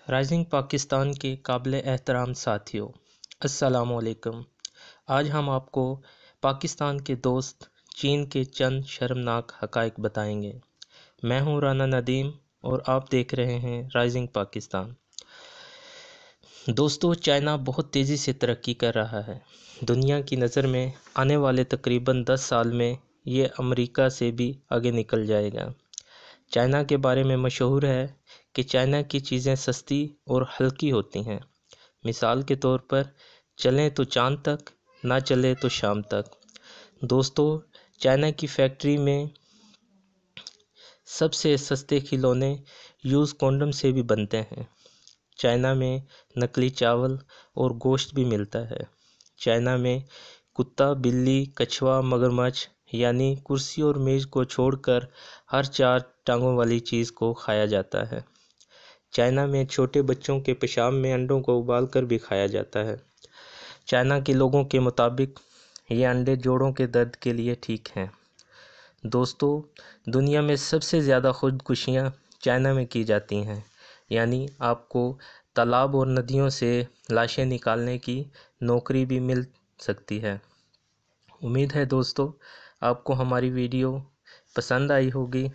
Rising Pakistan کے قابل احترام ساتھیوں، السلام علیکم۔ آج ہم آپ کو پاکستان کے دوست چین کے چند شرمناک حقائق بتائیں گے۔ میں ہوں رانا ندیم اور آپ دیکھ رہے ہیں رائزنگ پاکستان۔ دوستو، چائنا بہت تیزی سے ترقی کر رہا ہے۔ دنیا کی نظر میں آنے والے تقریباً 10 سال میں یہ امریکہ سے بھی آگے نکل جائے گا۔ چائنا کے بارے میں مشہور ہے کہ چائنا کی چیزیں سستی اور ہلکی ہوتی ہیں۔ مثال کے طور پر چلیں تو چاند تک، نہ چلے تو شام تک۔ دوستو، چائنا کی فیکٹری میں سب سے سستے کھلونے یوز کنڈم سے بھی بنتے ہیں۔ چائنا میں نقلی چاول اور گوشت بھی ملتا ہے۔ چائنا میں کتا، بلی، کچھوا، مگرمچھ یعنی کرسی اور میز کو چھوڑ کر ہر 4 ٹانگوں والی چیز کو کھایا جاتا ہے۔ چائنا میں چھوٹے بچوں کے پیشاب میں انڈوں کو ابال کر بھی کھایا جاتا ہے۔ چائنا کے لوگوں کے مطابق یہ انڈے جوڑوں کے درد کے لیے ٹھیک ہیں۔ دوستو، دنیا میں سب سے زیادہ خودکشیاں چائنا میں کی جاتی ہیں، یعنی آپ کو تالاب اور ندیوں سے لاشیں نکالنے کی نوکری بھی مل سکتی ہے۔ امید ہے دوستو آپ کو ہماری ویڈیو پسند آئی ہوگی۔